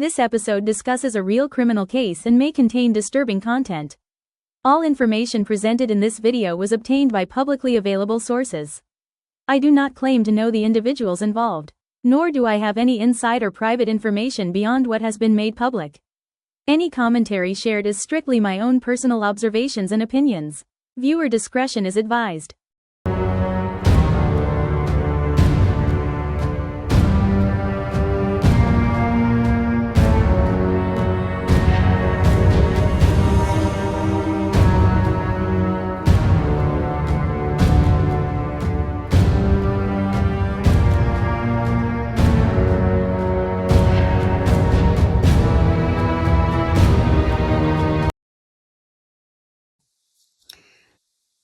This episode discusses a real criminal case and may contain disturbing content. All information presented in this video was obtained by publicly available sources. I do not claim to know the individuals involved, nor do I have any inside or private information beyond what has been made public. Any commentary shared is strictly my own personal observations and opinions. Viewer discretion is advised.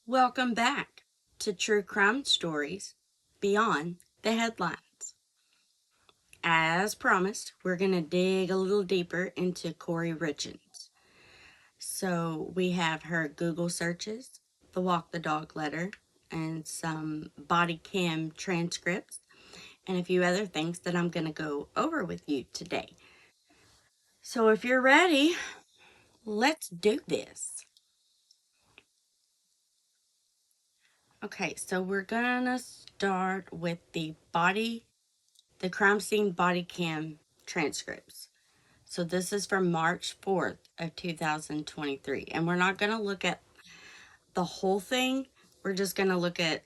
Welcome back to True Crime Stories Beyond the Headlines. As promised, we're going to dig a little deeper into Kouri Richins. So we have her Google searches, the walk the dog letter, and some body cam transcripts, and a few other things that I'm going to go over with you today. So if you're ready, let's do this. Okay, so we're gonna start with the crime scene body cam transcripts. So this is from March 4th of 2023. And we're not gonna look at the whole thing. We're just gonna look at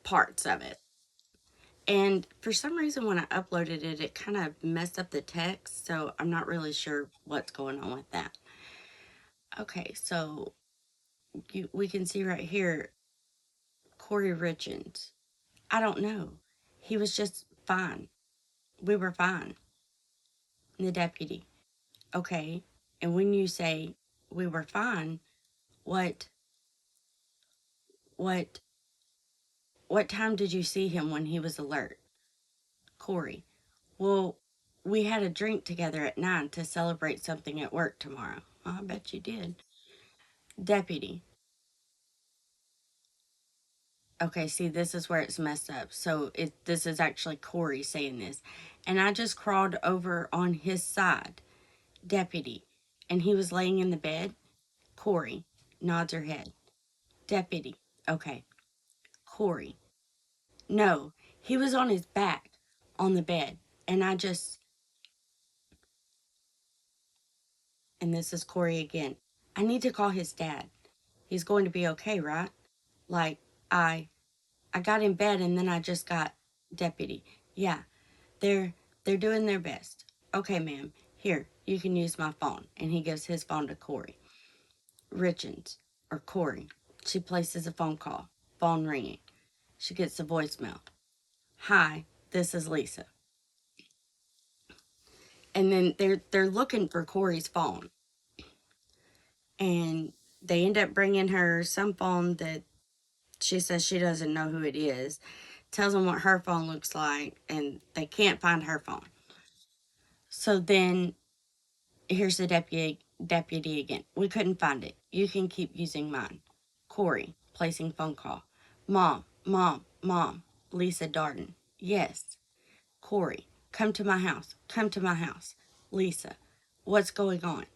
parts of it. And for some reason when I uploaded it, it kind of messed up the text. So I'm not really sure what's going on with that. Okay, so we can see right here, Kouri Richins. I don't know. He was just fine. We were fine. The deputy. Okay. And when you say we were fine, what time did you see him when he was alert? Kouri. Well, we had a drink together at 9 to celebrate something at work tomorrow. I bet you did. Deputy. Okay, see, this is where it's messed up. So this is actually Kouri saying this. And I just crawled over on his side. Deputy. And he was laying in the bed. Kouri nods her head. Deputy. Okay. Kouri. No, he was on his back on the bed. And this is Kouri again. I need to call his dad. He's going to be okay, right? Like, I got in bed and then I just got deputy. Yeah, they're doing their best. Okay, ma'am. Here, you can use my phone. And he gives his phone to Kouri Richins, or Kouri. She places a phone call. Phone ringing. She gets a voicemail. Hi, this is Lisa. And then they're looking for Kouri's phone. And they end up bringing her some phone that she says she doesn't know who it is. Tells them what her phone looks like, and they can't find her phone. So then, here's the deputy again. We couldn't find it. You can keep using mine. Kouri, placing phone call. Mom. Lisa Darden. Yes. Kouri, come to my house. Come to my house. Lisa, what's going on?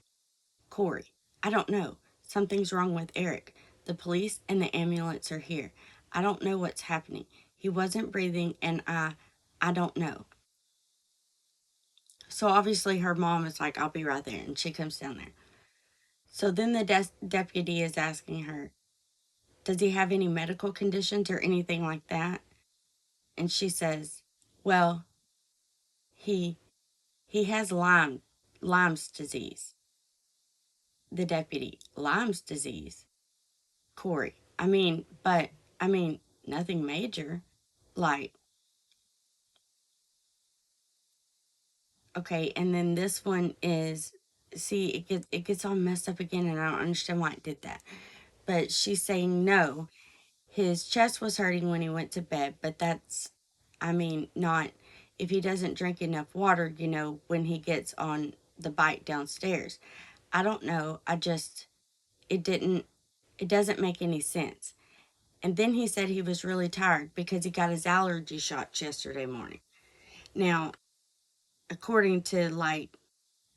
Kouri, I don't know. Something's wrong with Eric. The police and the ambulance are here. I don't know what's happening. He wasn't breathing, and I don't know. So obviously her mom is like, I'll be right there, and she comes down there. So then the deputy is asking her, does he have any medical conditions or anything like that? And she says, well, he has Lyme's disease. The deputy, Lyme's disease? Kouri, nothing major. Like, okay, and then this one is, see, it gets all messed up again, and I don't understand why it did that. But she's saying no, his chest was hurting when he went to bed, but that's, not if he doesn't drink enough water, when he gets on the bike downstairs. I don't know, it doesn't make any sense. And then he said he was really tired because he got his allergy shots yesterday morning. Now, according to,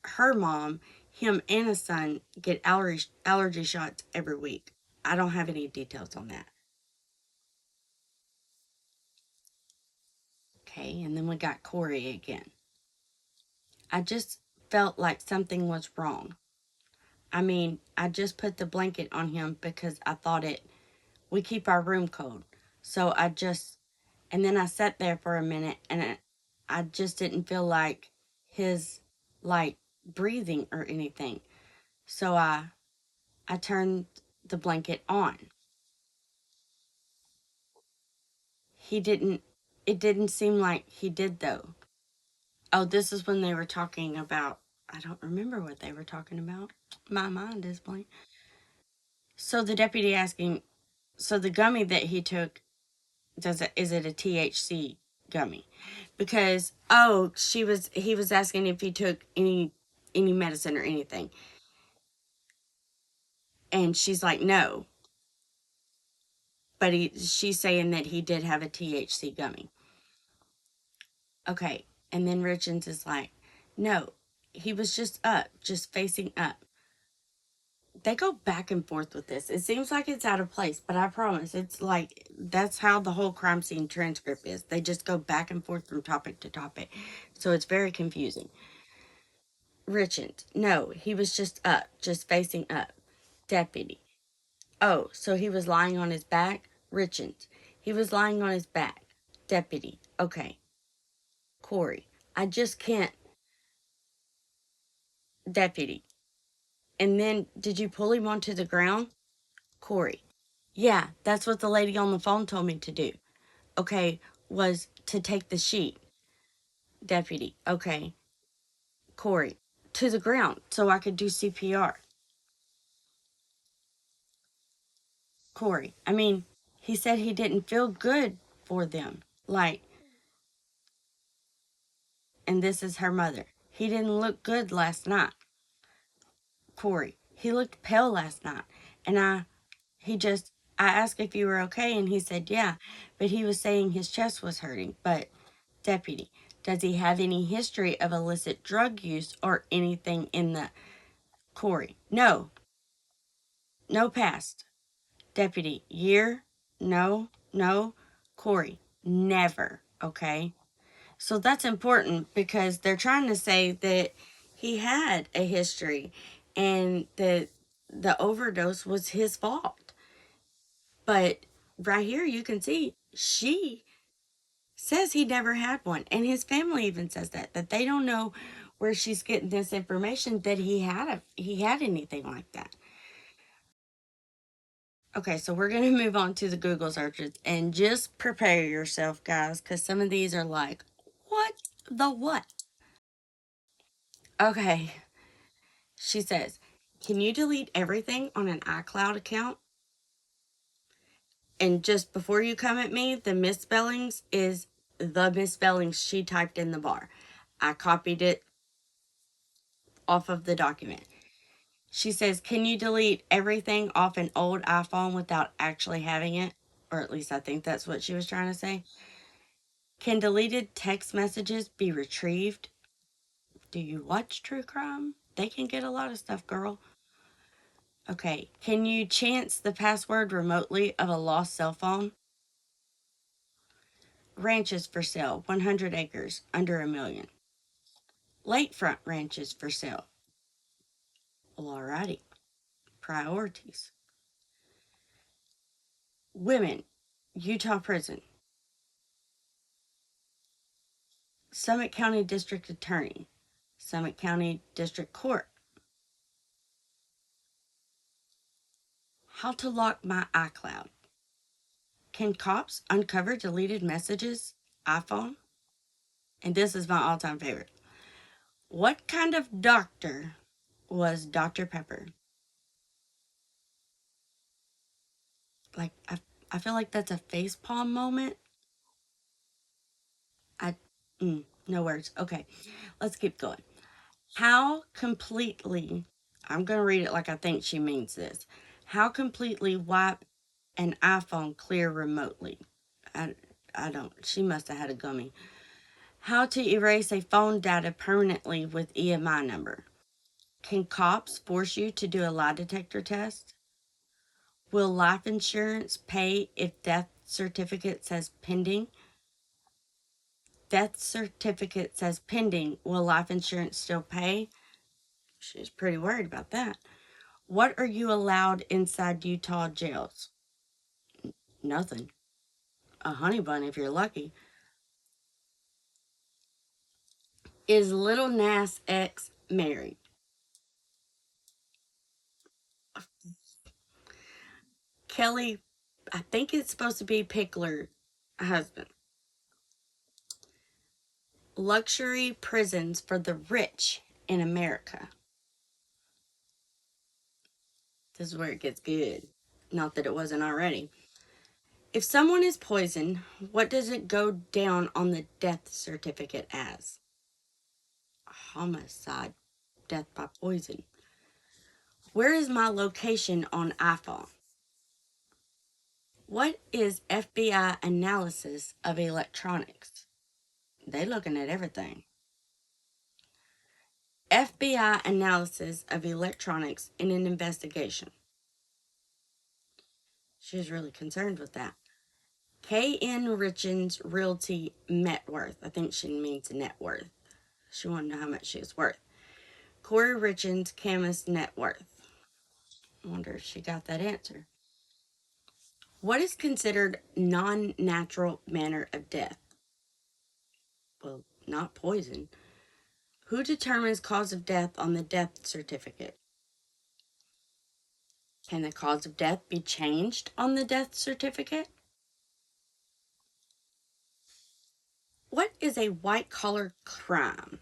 her mom, him and his son get allergy shots every week. I don't have any details on that. Okay, and then we got Kouri again. I just felt like something was wrong. I mean, I just put the blanket on him because I thought we keep our room cold. So and then I sat there for a minute and I just didn't feel like his, like, breathing or anything. So I turned the blanket on. He didn't, it didn't seem like he did though. Oh, this is when they were talking about, I don't remember what they were talking about. My mind is blank. So the deputy asking, so the gummy that he took, is it a THC gummy? Because he was asking if he took any medicine or anything. And she's like, no. But she's saying that he did have a THC gummy. Okay. And then Richins is like, no, he was just up, just facing up. They go back and forth with this. It seems like it's out of place, but I promise it's like that's how the whole crime scene transcript is. They just go back and forth from topic to topic. So it's very confusing. Richard, no, he was just up, just facing up. Deputy, oh, so he was lying on his back? Richard, he was lying on his back. Deputy, okay. Kouri, I just can't. Deputy, and then did you pull him onto the ground? Kouri, yeah, that's what the lady on the phone told me to do. Okay, was to take the sheet. Deputy, okay. Kouri, to the ground so I could do CPR. Kouri, I mean, he said he didn't feel good for them. Like, and this is her mother. He didn't look good last night. Kouri, he looked pale last night. And I asked if you were okay, and he said, yeah. But he was saying his chest was hurting. But, deputy, does he have any history of illicit drug use or anything in the. Kouri, no. No past. Deputy, year? No, no. Kouri, never, okay? So that's important because they're trying to say that he had a history and that the overdose was his fault. But right here you can see she says he never had one. And his family even says that they don't know where she's getting this information that he had anything like that. Okay, so we're going to move on to the Google searches and just prepare yourself, guys, because some of these are like, what the what? Okay, she says, can you delete everything on an iCloud account? And just before you come at me, the misspellings is the misspellings she typed in the bar. I copied it off of the document. She says, can you delete everything off an old iPhone without actually having it? Or at least I think that's what she was trying to say. Can deleted text messages be retrieved? Do you watch true crime? They can get a lot of stuff, girl. Okay. Can you chance the password remotely of a lost cell phone? Ranches for sale, 100 acres, under $1 million. Lakefront ranches for sale. Well, alrighty. Priorities. Women, Utah prison. Summit County District Attorney. Summit County District Court. How to lock my iCloud. Can cops uncover deleted messages? iPhone. And this is my all-time favorite. What kind of doctor was Dr. Pepper? Like, I feel like that's a facepalm moment. I, no words. Okay, let's keep going. How completely, I'm going to read it like I think she means this. How completely wipe an iPhone clear remotely? I don't, she must have had a gummy. How to erase a phone data permanently with EMI number. Can cops force you to do a lie detector test? Will life insurance pay if death certificate says pending? Death certificate says pending. Will life insurance still pay? She's pretty worried about that. What are you allowed inside Utah jails? Nothing. A honey bun if you're lucky. Is Little Nas X married? Kelly, I think it's supposed to be Pickler husband. Luxury prisons for the rich in America. This is where it gets good. Not that it wasn't already. If someone is poisoned, what does it go down on the death certificate as? Homicide, death by poison. Where is my location on iPhone? What is FBI analysis of electronics? They looking at everything. FBI analysis of electronics in an investigation. She was really concerned with that. K.N. Richins Realty net worth. I think she means net worth. She wanted to know how much she was worth. Kouri Richins chemist net worth. I wonder if she got that answer. What is considered non-natural manner of death? Well, not poison. Who determines cause of death on the death certificate? Can the cause of death be changed on the death certificate? What is a white-collar crime?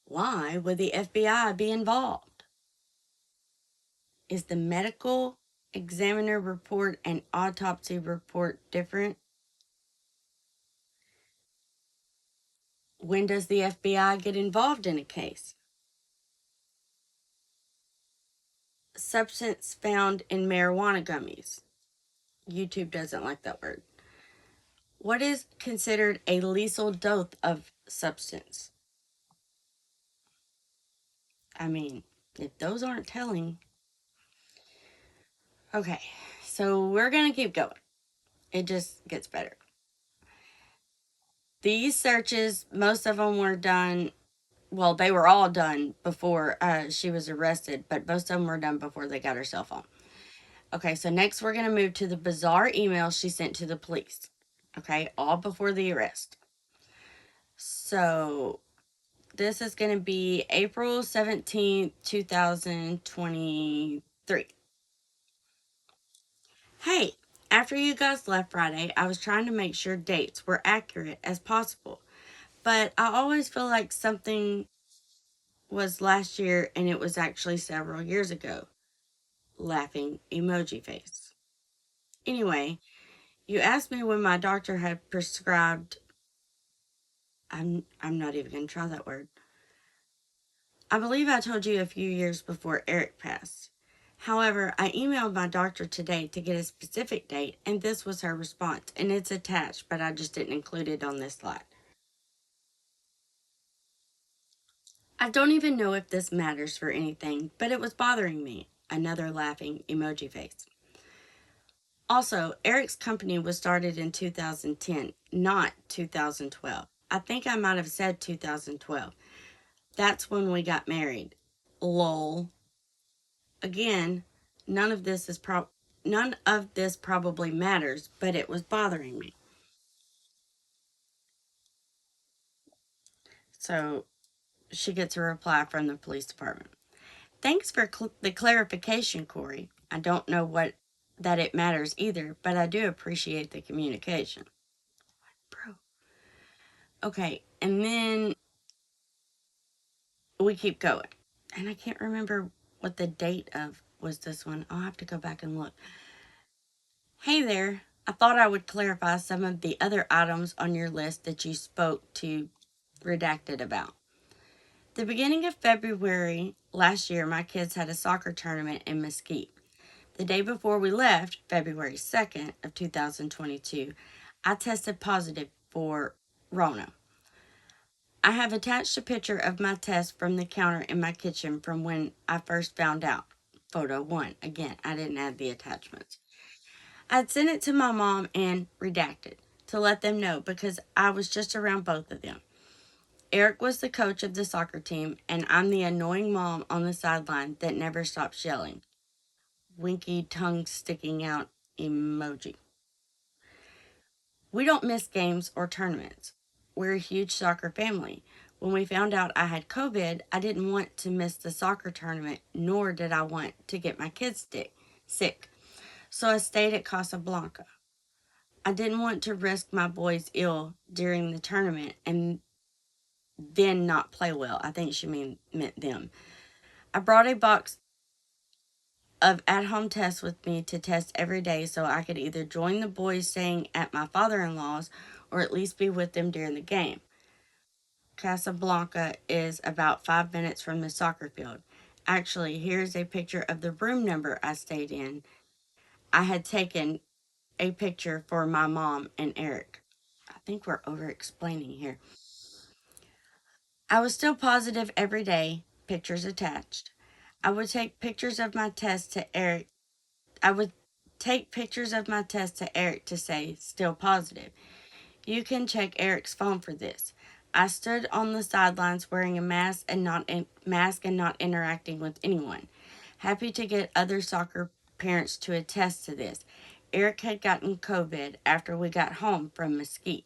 Why would the FBI be involved? Is the medical examiner report and autopsy report different? When does the FBI get involved in a case? Substance found in marijuana gummies. YouTube doesn't like that word. What is considered a lethal dose of substance? I mean, if those aren't telling. Okay, so we're going to keep going. It just gets better. These searches, most of them were done, well, they were all done before she was arrested, but most of them were done before they got her cell phone. Okay, so next we're going to move to the bizarre email she sent to the police. Okay, all before the arrest. So this is going to be April 17th, 2023. Hey, after you guys left Friday, I was trying to make sure dates were accurate as possible. But I always feel like something was last year and it was actually several years ago. Laughing emoji face. Anyway, you asked me when my doctor had prescribed. I'm not even going to try that word. I believe I told you a few years before Eric passed. However, I emailed my doctor today to get a specific date, and this was her response. And it's attached, but I just didn't include it on this slide. I don't even know if this matters for anything, but it was bothering me. Another laughing emoji face. Also, Eric's company was started in 2010, not 2012. I think I might have said 2012. That's when we got married. Lol. Again, none of this probably matters, but it was bothering me. So she gets a reply from the police department. Thanks for the clarification, Kouri. I don't know that it matters either, but I do appreciate the communication. Bro. Okay, and then we keep going. And I can't remember what the date of was this one. I'll have to go back and look. Hey there. I thought I would clarify some of the other items on your list that you spoke to Redacted about. The beginning of February last year, my kids had a soccer tournament in Mesquite. The day before we left, February 2nd of 2022, I tested positive for Rona. I have attached a picture of my test from the counter in my kitchen from when I first found out. Photo 1. Again, I didn't add the attachments. I'd sent it to my mom and redacted to let them know because I was just around both of them. Eric was the coach of the soccer team, and I'm the annoying mom on the sideline that never stops yelling. Winky tongue sticking out emoji. We don't miss games or tournaments. We're a huge soccer family. When we found out I had COVID, I didn't want to miss the soccer tournament, nor did I want to get my kids sick. So I stayed at Casablanca. I didn't want to risk my boys ill during the tournament and then not play well. I think she meant them. I brought a box of at-home tests with me to test every day so I could either join the boys staying at my father-in-law's or at least be with them during the game. Casablanca is about 5 minutes from the soccer field. Actually, here's a picture of the room number I stayed in. I had taken a picture for my mom and Eric. I think we're over-explaining here. I was still positive every day, pictures attached. I would take pictures of my test to Eric. I would take pictures of my test to Eric to say, still positive. You can check Eric's phone for this. I stood on the sidelines wearing a mask and not interacting with anyone. Happy to get other soccer parents to attest to this. Eric had gotten COVID after we got home from Mesquite.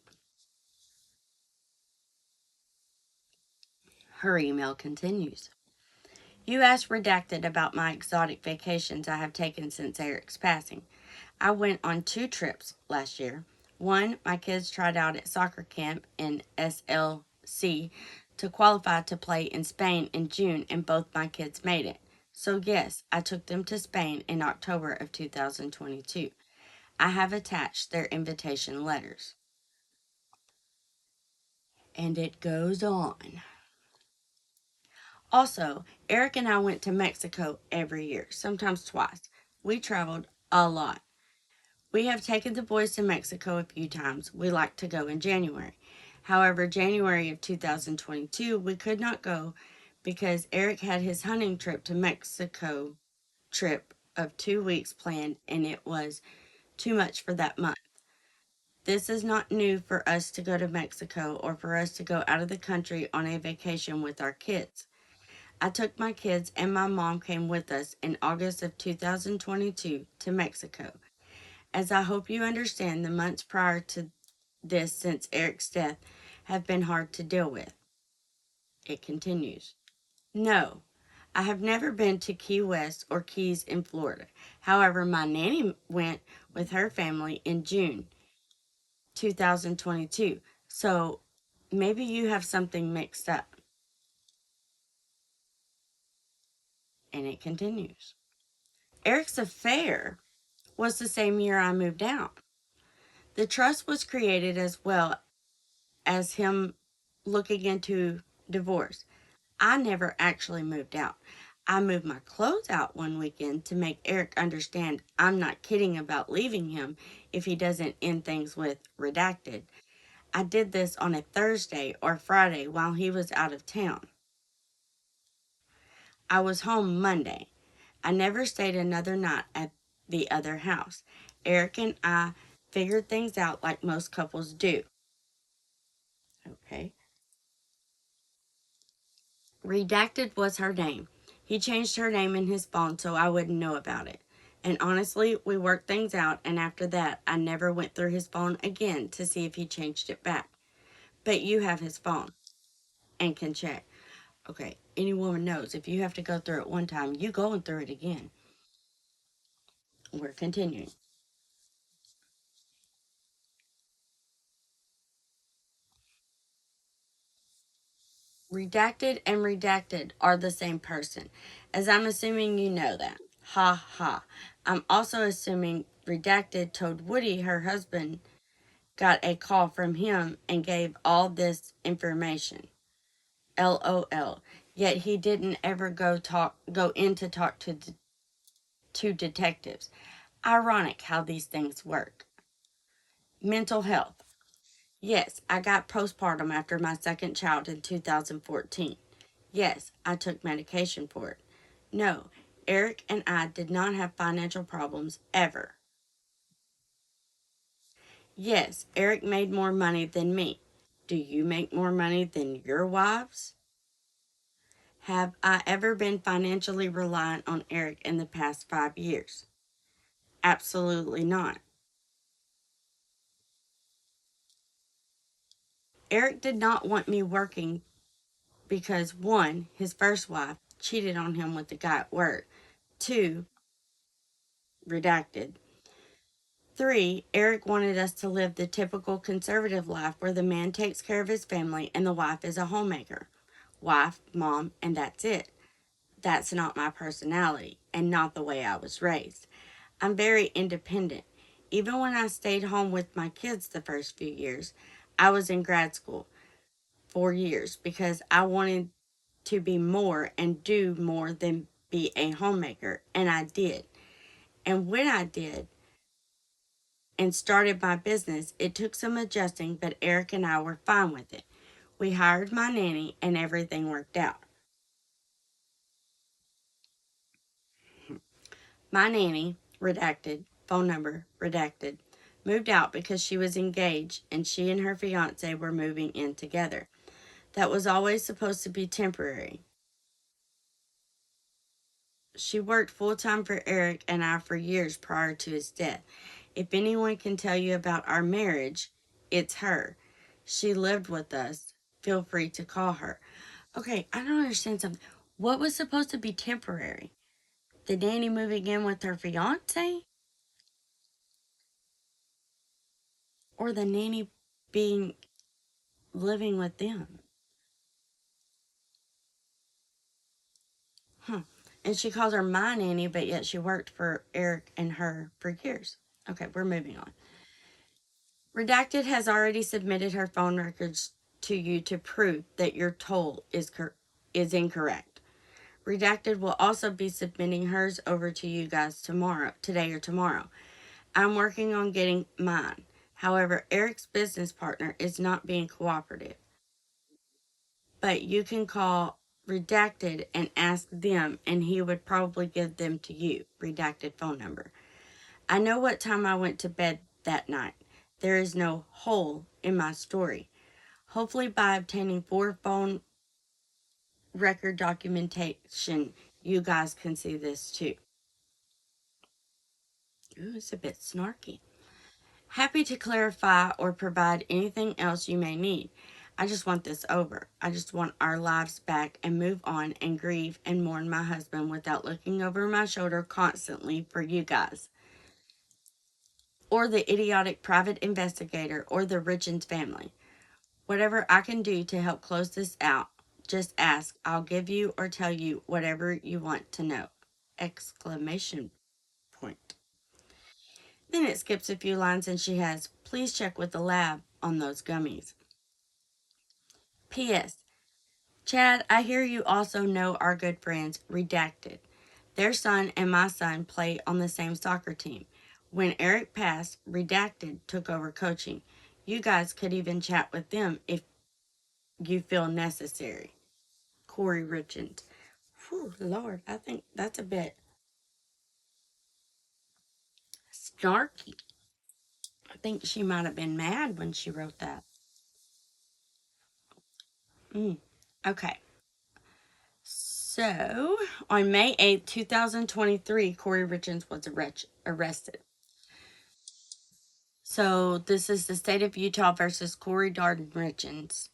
Her email continues. You asked redacted about my exotic vacations I have taken since Eric's passing. I went on 2 trips last year. One, my kids tried out at soccer camp in SLC to qualify to play in Spain in June, and both my kids made it. So yes, I took them to Spain in October of 2022. I have attached their invitation letters. And it goes on. Also, Eric and I went to Mexico every year, sometimes twice. We traveled a lot. We have taken the boys to Mexico a few times. We like to go in January. However, January of 2022, we could not go because Eric had his hunting trip to Mexico trip of 2 weeks planned, and it was too much for that month. This is not new for us to go to Mexico or for us to go out of the country on a vacation with our kids. I took my kids and my mom came with us in August of 2022 to Mexico. As I hope you understand, the months prior to this since Eric's death have been hard to deal with. It continues. No, I have never been to Key West or Keys in Florida. However, my nanny went with her family in June 2022. So maybe you have something mixed up. And it continues. Eric's affair was the same year I moved out. The trust was created as well as him looking into divorce. I never actually moved out. I moved my clothes out one weekend to make Eric understand I'm not kidding about leaving him if he doesn't end things with redacted. I did this on a Thursday or Friday while he was out of town. I was home Monday. I never stayed another night at the other house. Eric and I figured things out like most couples do. Okay. Redacted was her name. He changed her name in his phone so I wouldn't know about it. And honestly, we worked things out, and after that, I never went through his phone again to see if he changed it back. But you have his phone and can check. Okay, any woman knows if you have to go through it one time, you going through it again. We're continuing. Redacted and redacted are the same person, as I'm assuming you know that. Ha ha. I'm also assuming redacted told Woody her husband got a call from him and gave all this information. LOL. Yet he didn't ever go in to talk to detectives. Ironic how these things work. Mental health. Yes, I got postpartum after my second child in 2014. Yes, I took medication for it. No, Eric and I did not have financial problems ever. Yes, Eric made more money than me. Do you make more money than your wives? Have I ever been financially reliant on Eric in the past 5 years? Absolutely not. Eric did not want me working because one, his first wife cheated on him with the guy at work. Two, redacted. Three, Eric wanted us to live the typical conservative life where the man takes care of his family and the wife is a homemaker. Wife, mom, and that's it. That's not my personality and not the way I was raised. I'm very independent. Even when I stayed home with my kids the first few years, I was in grad school 4 years because I wanted to be more and do more than be a homemaker, and I did. And when I did and started my business, it took some adjusting, but Eric and I were fine with it. We hired my nanny and everything worked out. My nanny, redacted, phone number, redacted, moved out because she was engaged and she and her fiance were moving in together. That was always supposed to be temporary. She worked full time for Eric and I for years prior to his death. If anyone can tell you about our marriage, it's her. She lived with us. Feel free to call her. Okay, I don't understand something. What was supposed to be temporary? The nanny moving in with her fiance? Or the nanny being living with them? Huh. And she calls her my nanny, but yet she worked for Eric and her for years. Okay, we're moving on. Redacted has already submitted her phone records to you to prove that your toll is incorrect. Redacted will also be submitting hers over to you guys today or tomorrow. I'm working on getting mine. However, Eric's business partner is not being cooperative. But you can call Redacted and ask them, and he would probably give them to you. Redacted phone number. I know what time I went to bed that night. There is no hole in my story. Hopefully, by obtaining 4 phone record documentation, you guys can see this too. Ooh, it's a bit snarky. Happy to clarify or provide anything else you may need. I just want this over. I just want our lives back and move on and grieve and mourn my husband without looking over my shoulder constantly for you guys. Or the idiotic private investigator or the Richins family. Whatever I can do to help close this out, just ask. I'll give you or tell you whatever you want to know. Exclamation point. Then it skips a few lines and she has, please check with the lab on those gummies. P.S. Chad, I hear you also know our good friends, Redacted. Their son and my son play on the same soccer team. When Eric passed, Redacted took over coaching. You guys could even chat with them if you feel necessary. Kouri Richins. Whew, Lord, I think that's a bit snarky. I think she might have been mad when she wrote that. Okay. So, on May 8th, 2023, Kouri Richins was arrested. So, this is the state of Utah versus Kouri Richins.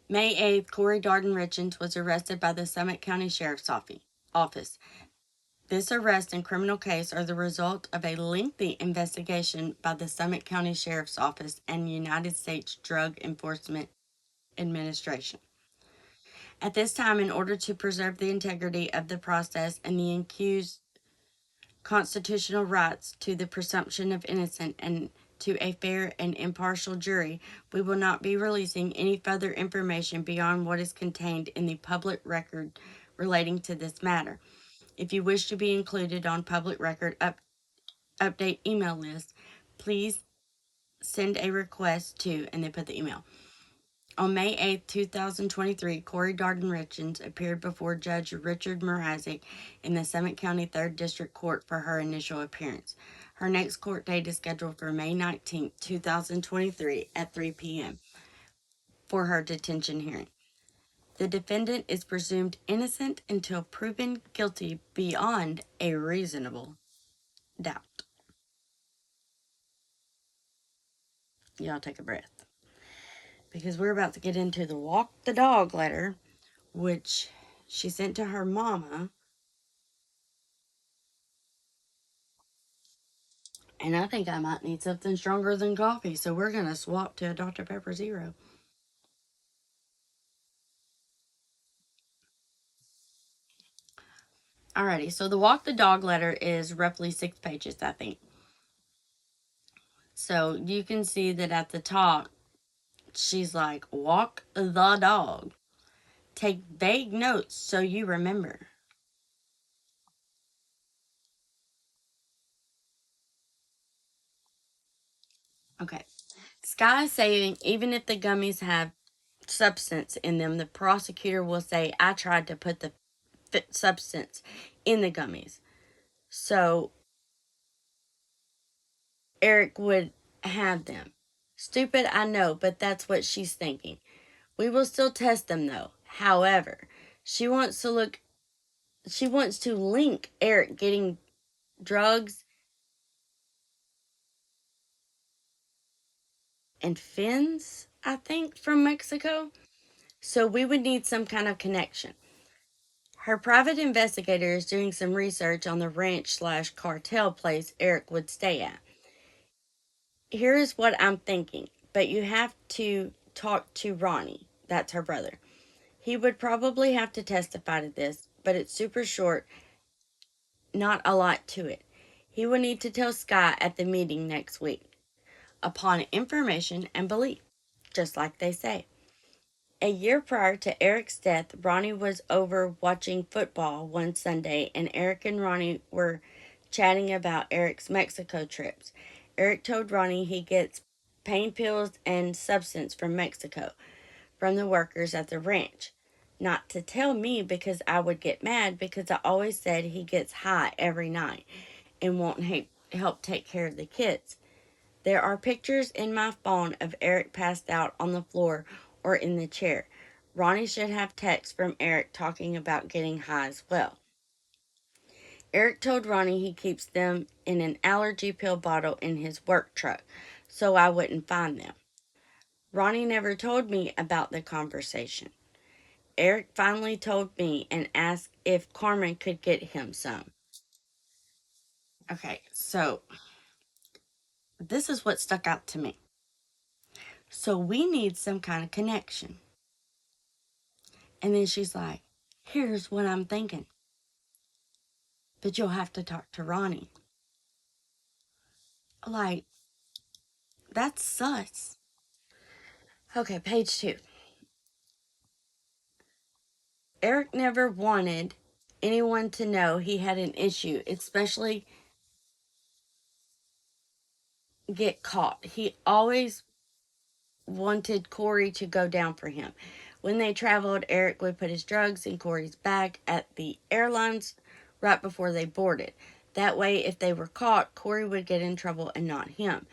May 8th, Kouri Richins was arrested by the Summit County Sheriff's Office. This arrest and criminal case are the result of a lengthy investigation by the Summit County Sheriff's Office and United States Drug Enforcement Administration. At this time, in order to preserve the integrity of the process and the accused constitutional rights to the presumption of innocence and to a fair and impartial jury, we will not be releasing any further information beyond what is contained in the public record relating to this matter. If you wish to be included on public record update email list, please send a request to, and they put the email. On May 8th, 2023, Kouri Richins appeared before Judge Richard Mrazek in the Summit County 3rd District Court for her initial appearance. Her next court date is scheduled for May 19th, 2023 at 3 p.m. for her detention hearing. The defendant is presumed innocent until proven guilty beyond a reasonable doubt. Y'all take a breath, because we're about to get into the walk the dog letter, which she sent to her mama. And I think I might need something stronger than coffee, so we're going to swap to a Dr. Pepper Zero. Alrighty, so the walk the dog letter is roughly 6 pages, I think. So you can see that at the top, she's like, walk the dog. Take vague notes so you remember. Okay. Sky is saying even if the gummies have substance in them, the prosecutor will say, I tried to put the substance in the gummies. So Eric would have them. Stupid, I know, but that's what she's thinking. We will still test them though. However, she wants to link Eric getting drugs and fins, I think, from Mexico. So we would need some kind of connection. Her private investigator is doing some research on the ranch/cartel place Eric would stay at. Here is what I'm thinking, but you have to talk to Ronnie. That's her brother. He would probably have to testify to this, but it's super short, not a lot to it. He will need to tell Sky at the meeting next week. Upon information and belief, just like they say. A year prior to Eric's death, Ronnie was over watching football one Sunday, and Eric and Ronnie were chatting about Eric's Mexico trips. Eric told Ronnie he gets pain pills and substance from Mexico, from the workers at the ranch. Not to tell me because I would get mad, because I always said he gets high every night and won't help take care of the kids. There are pictures in my phone of Eric passed out on the floor or in the chair. Ronnie should have texts from Eric talking about getting high as well. Eric told Ronnie he keeps them in an allergy pill bottle in his work truck, so I wouldn't find them. Ronnie never told me about the conversation. Eric finally told me and asked if Carmen could get him some. Okay, so this is what stuck out to me. So we need some kind of connection. And then she's like, here's what I'm thinking. But you'll have to talk to Ronnie. Like, that's sus. Okay, page 2. Eric never wanted anyone to know he had an issue, especially get caught. He always wanted Kouri to go down for him. When they traveled, Eric would put his drugs in Kouri's bag at the airlines right before they boarded. That way, if they were caught, Kouri would get in trouble and not him.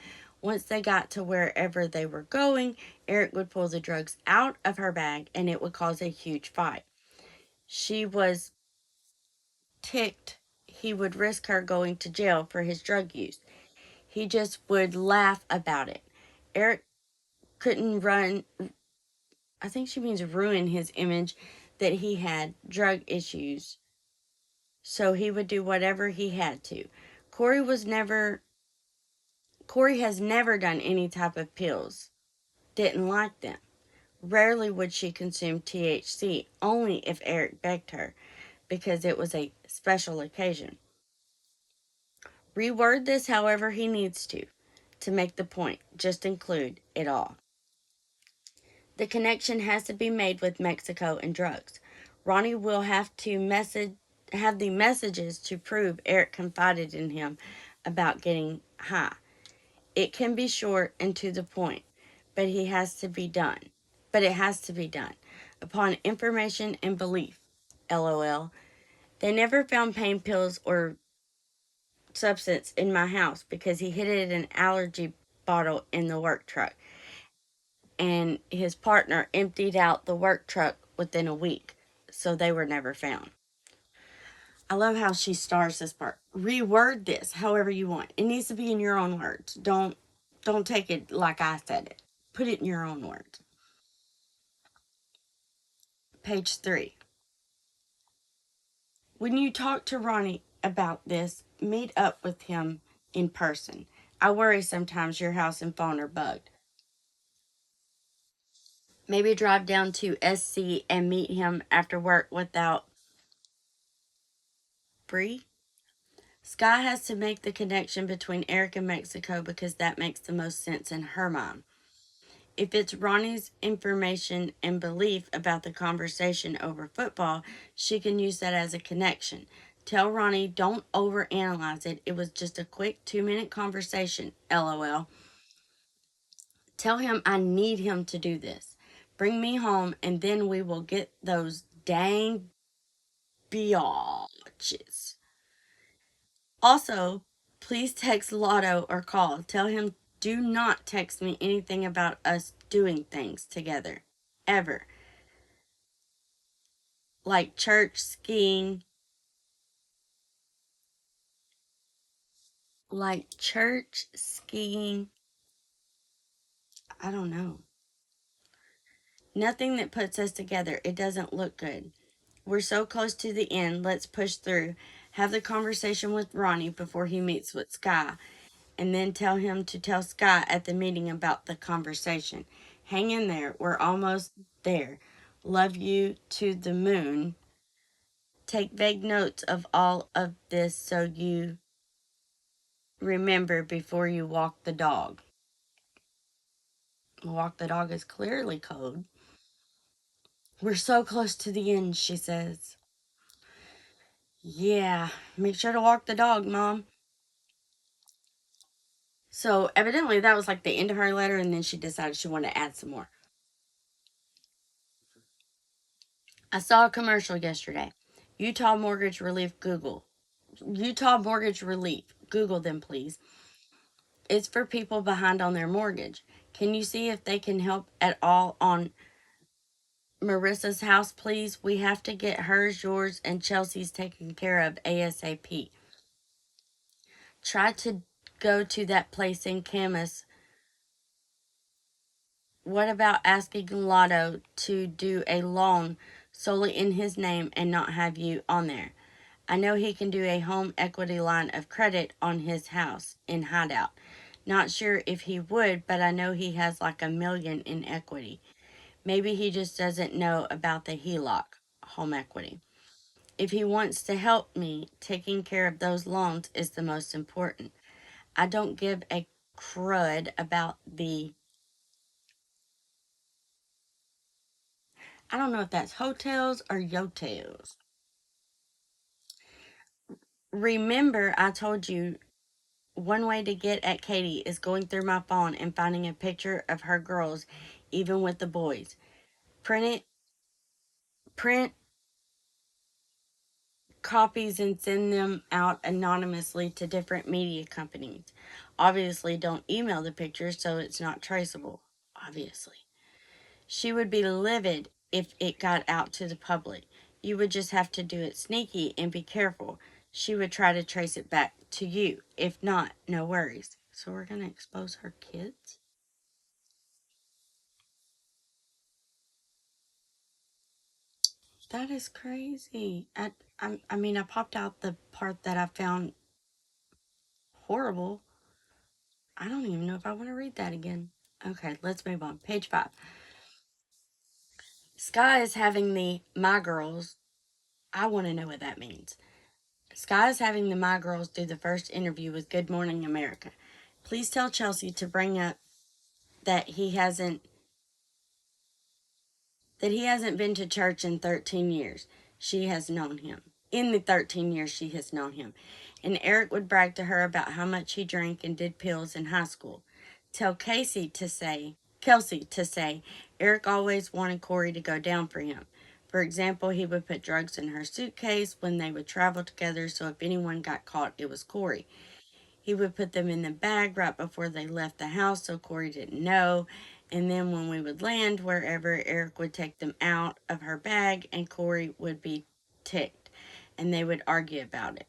Once they got to wherever they were going, Eric would pull the drugs out of her bag and it would cause a huge fight. She was ticked he would risk her going to jail for his drug use. He just would laugh about it. Eric couldn't run, I think she means ruin his image that he had drug issues. So he would do whatever he had to. Kouri has never done any type of pills. Didn't like them. Rarely would she consume THC, only if Eric begged her, because it was a special occasion. Reword this however he needs to make the point. Just include it all. The connection has to be made with Mexico and drugs. Ronnie will have the messages to prove Eric confided in him about getting high. It can be short and to the point, but it has to be done. Upon information and belief. LOL. They never found pain pills or substance in my house because he hid it in an allergy bottle in the work truck. And his partner emptied out the work truck within a week, so they were never found. I love how she stars this part. Reword this however you want. It needs to be in your own words. Don't take it like I said it. Put it in your own words. Page 3. When you talk to Ronnie about this, meet up with him in person. I worry sometimes your house and phone are bugged. Maybe drive down to SC and meet him after work without Bree. Sky has to make the connection between Eric and Mexico because that makes the most sense in her mind. If it's Ronnie's information and belief about the conversation over football, she can use that as a connection. Tell Ronnie don't overanalyze it. It was just a quick 2-minute conversation. LOL. Tell him I need him to do this. Bring me home and then we will get those dang biatches. Also, please text Lotto or call. Tell him do not text me anything about us doing things together. Ever. Like church, skiing. I don't know. Nothing that puts us together. It doesn't look good. We're so close to the end. Let's push through. Have the conversation with Ronnie before he meets with Sky. And then tell him to tell Sky at the meeting about the conversation. Hang in there. We're almost there. Love you to the moon. Take vague notes of all of this so you remember before you walk the dog. Walk the dog is clearly code. We're so close to the end, she says. Yeah, make sure to walk the dog, Mom. So evidently that was like the end of her letter, and then she decided she wanted to add some more. I saw a commercial yesterday. Utah Mortgage Relief Google. Utah Mortgage Relief. Google them, please. It's for people behind on their mortgage. Can you see if they can help at all on Marissa's house, please? We have to get hers, yours, and Chelsea's taken care of ASAP. Try to go to that place in Camas. What about asking Lotto to do a loan solely in his name and not have you on there? I know he can do a home equity line of credit on his house in Hideout. Not sure if he would, but I know he has like $1 million in equity. Maybe he just doesn't know about the HELOC, home equity. If he wants to help me, taking care of those loans is the most important. I don't give a crud about the... I don't know if that's hotels or yotels. Remember, I told you one way to get at Katie is going through my phone and finding a picture of her girls, even with the boys. Print copies and send them out anonymously to different media companies. Obviously, don't email the pictures so it's not traceable. Obviously. She would be livid if it got out to the public. You would just have to do it sneaky and be careful. She would try to trace it back to you. If not, no worries. So we're going to expose her kids? That is crazy. I mean, I popped out the part that I found horrible. I don't even know if I want to read that again. Okay, let's move on. Page 5. Sky is having the My Girls. I want to know what that means. Sky is having the My Girls do the first interview with Good Morning America. Please tell Chelsea to bring up that he hasn't been to church in 13 years. She has known him. In the 13 years she has known him. And Eric would brag to her about how much he drank and did pills in high school. Tell Kelsey to say, Eric always wanted Kouri to go down for him. For example, he would put drugs in her suitcase when they would travel together, so if anyone got caught, it was Kouri. He would put them in the bag right before they left the house so Kouri didn't know. And then when we would land wherever, Eric would take them out of her bag and Kouri would be ticked. And they would argue about it.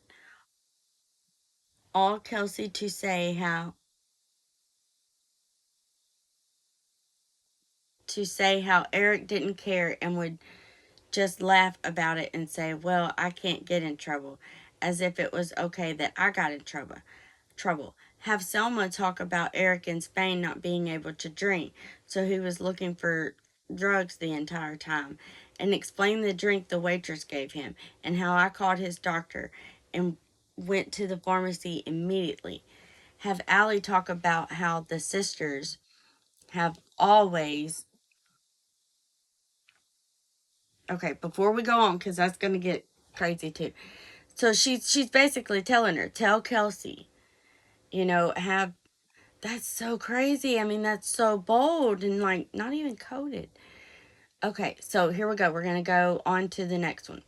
All Kelsey to say how Eric didn't care and would just laugh about it and say, "Well, I can't get in trouble," as if it was okay that I got in trouble. Have Selma talk about Eric in Spain not being able to drink, so he was looking for drugs the entire time, and explain the drink the waitress gave him, and how I called his doctor and went to the pharmacy immediately. Have Allie talk about how the sisters have always. Okay, before we go on, because that's going to get crazy too. So she's basically telling her, tell Kelsey, have. That's so crazy. I mean, that's so bold and like not even coded. Okay, so here we go. We're going to go on to the next one.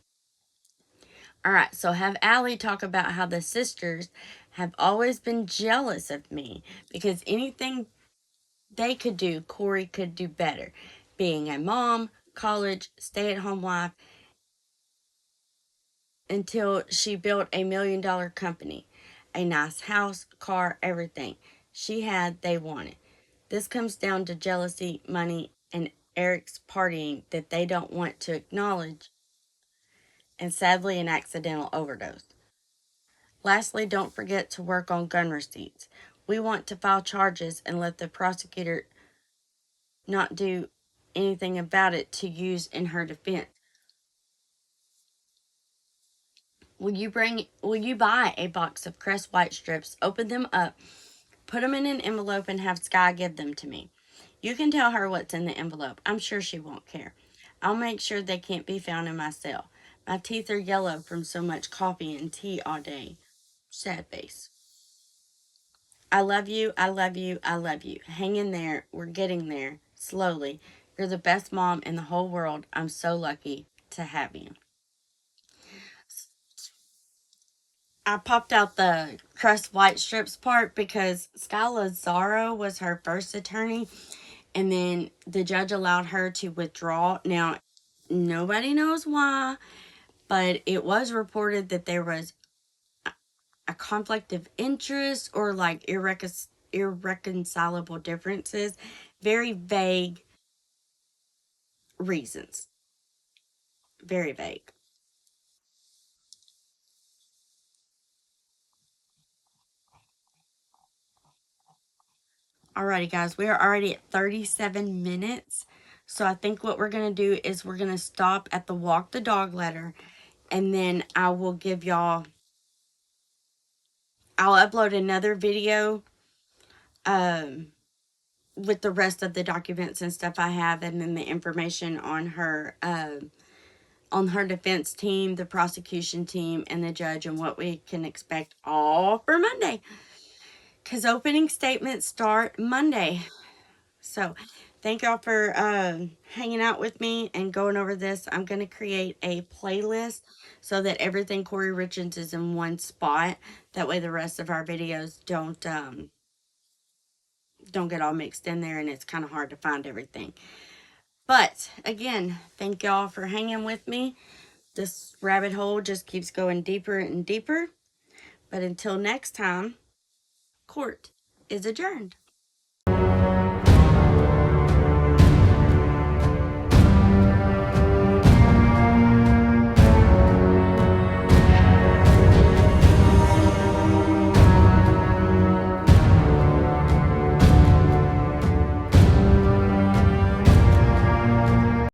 All right, so have Allie talk about how the sisters have always been jealous of me because anything they could do, Kouri could do better. Being a mom, college, stay at home wife, until she built $1 million company. A nice house, car, everything. She had, they wanted. This comes down to jealousy, money, and Eric's partying that they don't want to acknowledge, and sadly, an accidental overdose. Lastly, don't forget to work on gun receipts. We want to file charges and let the prosecutor not do anything about it to use in her defense. Will you buy a box of Crest White strips, open them up, put them in an envelope, and have Sky give them to me? You can tell her what's in the envelope. I'm sure she won't care. I'll make sure they can't be found in my cell. My teeth are yellow from so much coffee and tea all day. Sad face. I love you, I love you, I love you. Hang in there. We're getting there. Slowly. You're the best mom in the whole world. I'm so lucky to have you. I popped out the crust white strips part because Skyla Zaro was her first attorney, and then the judge allowed her to withdraw. Now, nobody knows why, but it was reported that there was a conflict of interest or like irreconcilable differences. Very vague reasons. Very vague. Alrighty, guys, we are already at 37 minutes. So I think what we're going to do is we're going to stop at the walk the dog letter. And then I will give y'all, I'll upload another video um, with the rest of the documents and stuff I have. And then the information on her defense team, the prosecution team, and the judge, and what we can expect all for Monday. Because opening statements start Monday. So, thank y'all for hanging out with me and going over this. I'm going to create a playlist so that everything Kouri Richins is in one spot. That way the rest of our videos don't get all mixed in there and it's kind of hard to find everything. But, again, thank y'all for hanging with me. This rabbit hole just keeps going deeper and deeper. But until next time, court is adjourned.